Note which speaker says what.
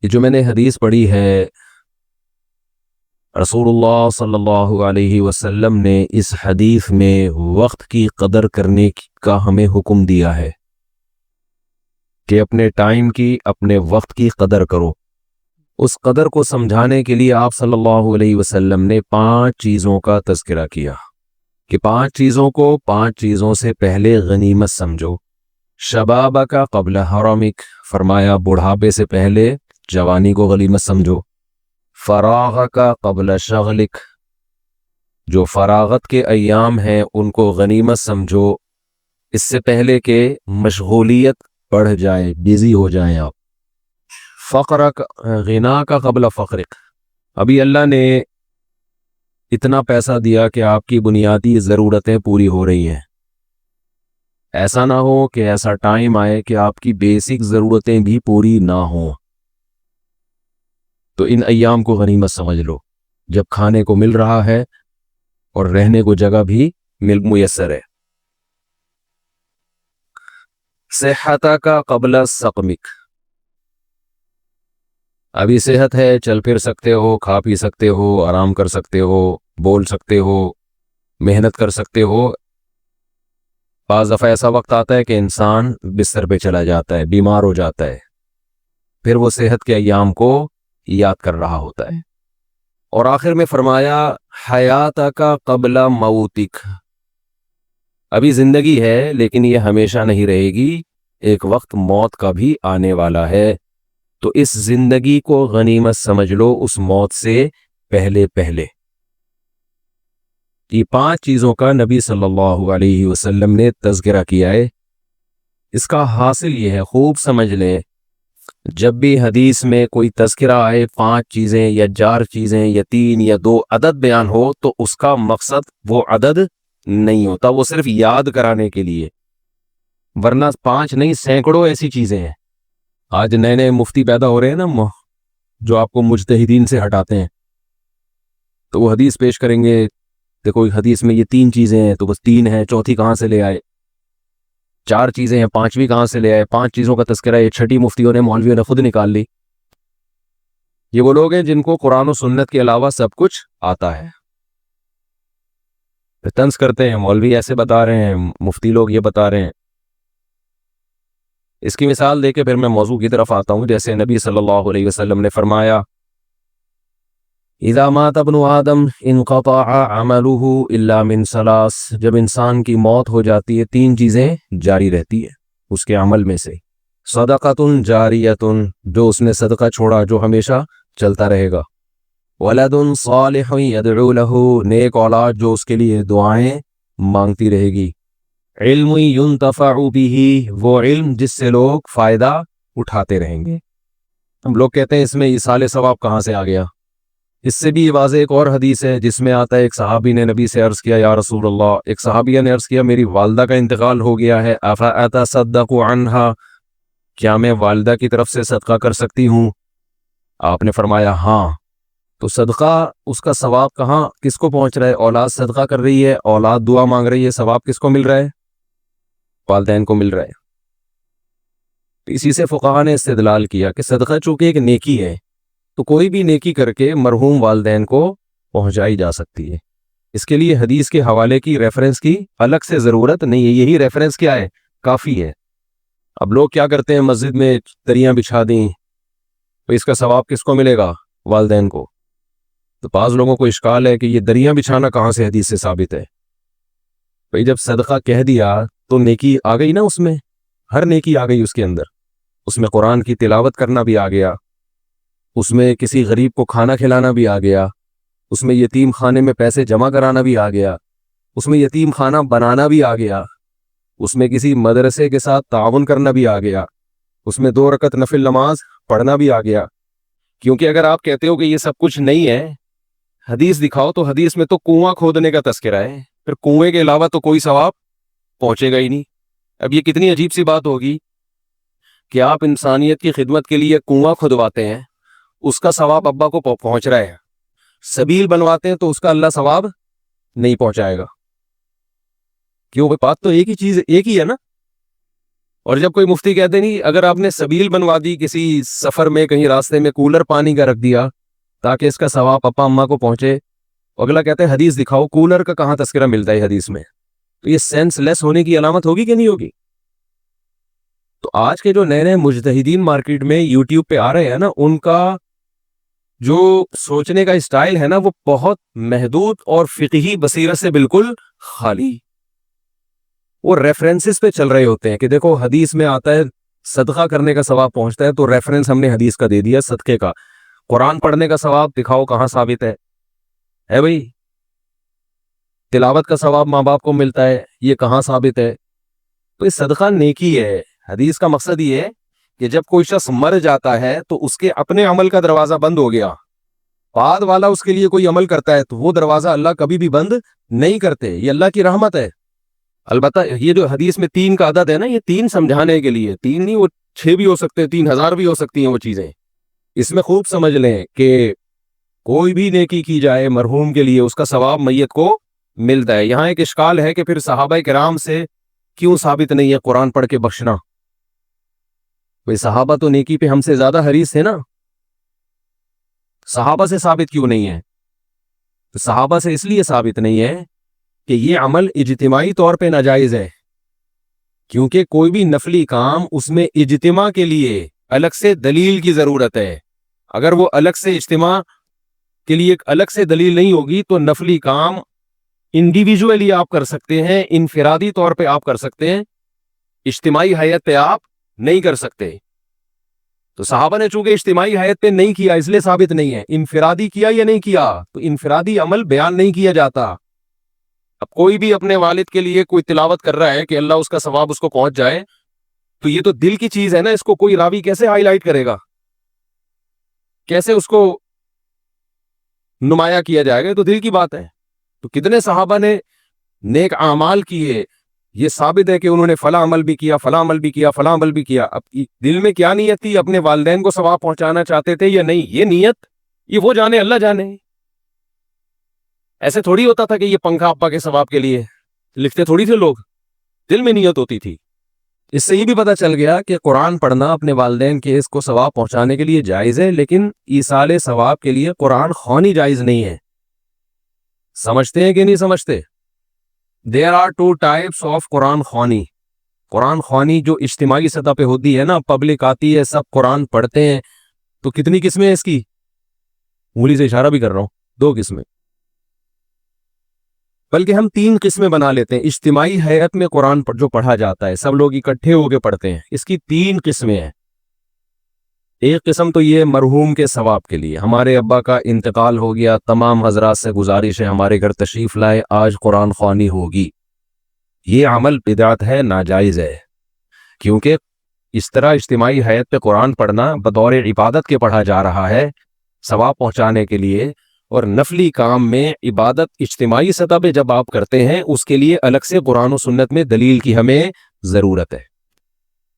Speaker 1: یہ جو میں نے حدیث پڑھی ہے، رسول اللہ صلی اللہ علیہ وسلم نے اس حدیث میں وقت کی قدر کرنے کا ہمیں حکم دیا ہے کہ اپنے ٹائم کی، اپنے وقت کی قدر کرو۔ اس قدر کو سمجھانے کے لیے آپ صلی اللہ علیہ وسلم نے 5 چیزوں کا تذکرہ کیا کہ 5 چیزوں کو 5 چیزوں سے پہلے غنیمت سمجھو۔ شبابک قبل حرمک، فرمایا بڑھاپے سے پہلے جوانی کو غنیمت سمجھو۔ فراغک قبل شغلک، جو فراغت کے ایام ہیں ان کو غنیمت سمجھو، اس سے پہلے کہ مشغولیت بڑھ جائے، بیزی ہو جائیں آپ۔ فقرک غنا کا قبل فقرک، ابھی اللہ نے اتنا پیسہ دیا کہ آپ کی بنیادی ضرورتیں پوری ہو رہی ہیں، ایسا نہ ہو کہ ایسا ٹائم آئے کہ آپ کی بیسک ضرورتیں بھی پوری نہ ہوں، تو ان ایام کو غنیمت سمجھ لو جب کھانے کو مل رہا ہے اور رہنے کو جگہ بھی میسر ہے۔ صحتک قبل سقمک، ابھی صحت ہے، چل پھر سکتے ہو، کھا پی سکتے ہو، آرام کر سکتے ہو، بول سکتے ہو، محنت کر سکتے ہو۔ بعض دفعہ ایسا وقت آتا ہے کہ انسان بستر پہ چلا جاتا ہے، بیمار ہو جاتا ہے، پھر وہ صحت کے ایام کو یاد کر رہا ہوتا ہے۔ اور آخر میں فرمایا حیاتک قبل موتک، ابھی زندگی ہے لیکن یہ ہمیشہ نہیں رہے گی، ایک وقت موت کا بھی آنے والا ہے، تو اس زندگی کو غنیمت سمجھ لو اس موت سے پہلے پہلے۔ یہ 5 چیزوں کا نبی صلی اللہ علیہ وسلم نے تذکرہ کیا ہے۔ اس کا حاصل یہ ہے، خوب سمجھ لیں، جب بھی حدیث میں کوئی تذکرہ آئے 5 چیزیں یا 4 چیزیں یا 3 یا 2 عدد بیان ہو، تو اس کا مقصد وہ عدد نہیں ہوتا، وہ صرف یاد کرانے کے لیے، ورنہ 5 نہیں سینکڑوں ایسی چیزیں ہیں۔ آج نئے نئے مفتی پیدا ہو رہے ہیں نا، جو آپ کو مجتہدین سے ہٹاتے ہیں، تو وہ حدیث پیش کریں گے، دیکھو حدیث میں یہ 3 چیزیں ہیں، تو بس 3 ہیں، چوتھی کہاں سے لے آئے؟ 4 چیزیں ہیں، 5ویں کہاں سے لے آئے؟ 5 چیزوں کا تذکرہ یہ 6ٹھی مفتیوں نے، مولویوں نے خود نکال لی۔ یہ وہ لوگ ہیں جن کو قرآن و سنت کے علاوہ سب کچھ آتا ہے، طنز کرتے ہیں مولوی ایسے بتا رہے ہیں، مفتی لوگ یہ بتا رہے ہیں۔ اس کی مثال دے کے پھر میں موضوع کی طرف آتا ہوں۔ جیسے نبی صلی اللہ علیہ وسلم نے فرمایا اذا مات ابن آدم انقطع عمله الا من 3، جب انسان کی موت ہو جاتی ہے 3 چیزیں جاری رہتی ہے اس کے عمل میں سے۔ صدقۃ جاریۃ، جو اس نے صدقہ چھوڑا جو ہمیشہ چلتا رہے گا۔ ولد صالح يدعو له، نیک اولاد جو اس کے لیے دعائیں مانگتی رہے گی۔ علم ينتفع به، وہ علم جس سے لوگ فائدہ اٹھاتے رہیں گے۔ ہم لوگ کہتے ہیں اس میں ایصال ثواب کہاں سے آ گیا؟ اس سے بھی واضح ایک اور حدیث ہے جس میں آتا ہے، ایک صحابی نے نبی سے عرض کیا یا رسول اللہ، ایک صحابیہ نے عرض کیا میری والدہ کا انتقال ہو گیا ہے، افاتصدق عنہا، کیا میں والدہ کی طرف سے صدقہ کر سکتی ہوں؟ آپ نے فرمایا ہاں۔ تو صدقہ اس کا ثواب کہاں کس کو پہنچ رہا ہے؟ اولاد صدقہ کر رہی ہے، اولاد دعا مانگ رہی ہے، ثواب کس کو مل رہا ہے؟ والدین کو مل رہا ہے۔ اسی سے فقہاء نے استدلال کیا کہ صدقہ چونکہ ایک نیکی ہے، تو کوئی بھی نیکی کر کے مرحوم والدین کو پہنچائی جا سکتی ہے۔ اس کے لیے حدیث کے حوالے کی ریفرنس کی الگ سے ضرورت نہیں ہے، یہی ریفرنس کیا ہے؟ کافی ہے۔ اب لوگ کیا کرتے ہیں، مسجد میں دریاں بچھا دیں، تو اس کا ثواب کس کو ملے گا؟ والدین کو۔ تو بعض لوگوں کو اشکال ہے کہ یہ دریاں بچھانا کہاں سے حدیث سے ثابت ہے؟ بھئی جب صدقہ کہہ دیا تو نیکی آ گئی نا، اس میں ہر نیکی آ گئی اس کے اندر، اس میں قرآن کی تلاوت کرنا بھی آ گیا، اس میں کسی غریب کو کھانا کھلانا بھی آ گیا، اس میں یتیم خانے میں پیسے جمع کرانا بھی آ گیا، اس میں یتیم خانہ بنانا بھی آ گیا، اس میں کسی مدرسے کے ساتھ تعاون کرنا بھی آ گیا، اس میں 2 رکعت نفل نماز پڑھنا بھی آ گیا۔ کیونکہ اگر آپ کہتے ہو کہ یہ سب کچھ نہیں ہے، حدیث دکھاؤ، تو حدیث میں تو کنواں کھودنے کا تذکرہ ہے، پھر کنویں کے علاوہ تو کوئی ثواب پہنچے گا ہی نہیں۔ اب یہ کتنی عجیب سی بات ہوگی کہ آپ انسانیت کی خدمت کے لیے کنواں کھدواتے ہیں، اس کا ثواب ابا کو پہنچ رہا ہے، سبیل بنواتے ہیں تو اس کا اللہ ثواب نہیں پہنچائے گا۔ کیوں؟ بات تو ایک ہی چیز ایک ہی ہے نا۔ اور جب کوئی مفتی کہتے نہیں اگر آپ نے سبیل بنوا دی کسی سفر میں کہیں راستے میں کولر پانی کا رکھ دیا تاکہ اس کا ثواب پپا اماں کو پہنچے، اگلا کہتا ہے حدیث دکھاؤ، کولر کا کہاں تذکرہ ملتا ہے حدیث میں؟ تو یہ سینس لیس ہونے کی علامت ہوگی کہ نہیں ہوگی؟ تو آج کے جو نئے نئے مجتہدین مارکیٹ میں یوٹیوب پہ آ رہے ہیں نا، ان کا جو سوچنے کا اسٹائل ہے نا وہ بہت محدود اور فقہی بصیرت سے بالکل خالی. وہ ریفرنسز پہ چل رہے ہوتے ہیں کہ دیکھو حدیث میں آتا ہے صدقہ کرنے کا ثواب پہنچتا ہے، تو ریفرنس ہم نے حدیث کا دے دیا صدقے کا. قرآن پڑھنے کا ثواب دکھاؤ کہاں ثابت ہے بھائی؟ تلاوت کا ثواب ماں باپ کو ملتا ہے، یہ کہاں ثابت ہے؟ تو یہ صدقہ نیکی ہے. حدیث کا مقصد یہ ہے کہ جب کوئی شخص مر جاتا ہے تو اس کے اپنے عمل کا دروازہ بند ہو گیا، بعد والا اس کے لیے کوئی عمل کرتا ہے تو وہ دروازہ اللہ کبھی بھی بند نہیں کرتے. یہ اللہ کی رحمت ہے. البتہ یہ جو حدیث میں 3 کا عدد ہے نا، یہ 3 سمجھانے کے لیے، 3 نہیں، وہ 6 بھی ہو سکتے ہیں، 3000 بھی ہو سکتی ہیں وہ چیزیں. اس میں خوب سمجھ لیں کہ کوئی بھی نیکی کی جائے مرحوم کے لیے اس کا ثواب میت کو ملتا ہے. یہاں ایک اشکال ہے کہ پھر صحابہ کرام سے کیوں ثابت نہیں ہے قرآن پڑھ کے بخشنا؟ بھئی صحابہ تو نیکی پہ ہم سے زیادہ حریص تھے نا، صحابہ سے ثابت کیوں نہیں ہے؟ تو صحابہ سے اس لیے ثابت نہیں ہے کہ یہ عمل اجتماعی طور پہ ناجائز ہے، کیونکہ کوئی بھی نفلی کام اس میں اجتماع کے لیے الگ سے دلیل کی ضرورت ہے. اگر وہ الگ سے اجتماع کے لیے ایک الگ سے دلیل نہیں ہوگی تو نفلی کام انڈیویجولی آپ کر سکتے ہیں، انفرادی طور پہ آپ کر سکتے ہیں، اجتماعی حیت پہ آپ نہیں کر سکتے. تو صحابہ نے چونکہ اجتماعی حیت پہ نہیں کیا اس لیے ثابت نہیں ہے. انفرادی کیا یا نہیں کیا، تو انفرادی عمل بیان نہیں کیا جاتا. اب کوئی بھی اپنے والد کے لیے کوئی تلاوت کر رہا ہے کہ اللہ اس کا ثواب اس کو پہنچ جائے، تو یہ تو دل کی چیز ہے نا، اس کو کوئی راوی کیسے ہائی لائٹ کرے گا، کیسے اس کو نمایاں کیا جائے گا؟ تو دل کی بات ہے. تو کتنے صحابہ نے نیک اعمال کیے، یہ ثابت ہے کہ انہوں نے فلاں عمل بھی کیا، فلاں عمل بھی کیا، فلاں عمل بھی کیا. اب دل میں کیا نیت تھی، اپنے والدین کو ثواب پہنچانا چاہتے تھے یا نہیں، یہ نیت یہ وہ جانے، اللہ جانے. ایسے تھوڑی ہوتا تھا کہ یہ پنکھا ابا کے ثواب کے لیے لکھتے تھوڑی تھے لوگ، دل میں نیت ہوتی تھی. اس سے یہ بھی پتہ چل گیا کہ قرآن پڑھنا اپنے والدین کے اس کو ثواب پہنچانے کے لیے جائز ہے، لیکن ایصال ثواب کے لیے قرآن خوانی جائز نہیں ہے. سمجھتے ہیں کہ نہیں سمجھتے؟ There are 2 types of قرآن خوانی. قرآن خوانی جو اجتماعی سطح پہ ہوتی ہے نا، پبلک آتی ہے، سب قرآن پڑھتے ہیں، تو کتنی قسمیں ہیں اس کی؟ انگلی سے اشارہ بھی کر رہا ہوں، 2 قسمیں، بلکہ ہم 3 قسمیں بنا لیتے ہیں. اجتماعی حیت میں قرآن جو پڑھا جاتا ہے، سب لوگ اکٹھے ہو کے پڑھتے ہیں، اس کی 3 قسمیں ہیں. ایک قسم تو یہ مرحوم کے ثواب کے لیے، ہمارے ابا کا انتقال ہو گیا، تمام حضرات سے گزارش ہے ہمارے گھر تشریف لائے، آج قرآن خوانی ہوگی. یہ عمل بدعت ہے، ناجائز ہے، کیونکہ اس طرح اجتماعی حیت پہ قرآن پڑھنا بطور عبادت کے پڑھا جا رہا ہے ثواب پہنچانے کے لیے، اور نفلی کام میں عبادت اجتماعی سطح پہ جب آپ کرتے ہیں اس کے لیے الگ سے قرآن و سنت میں دلیل کی ہمیں ضرورت ہے.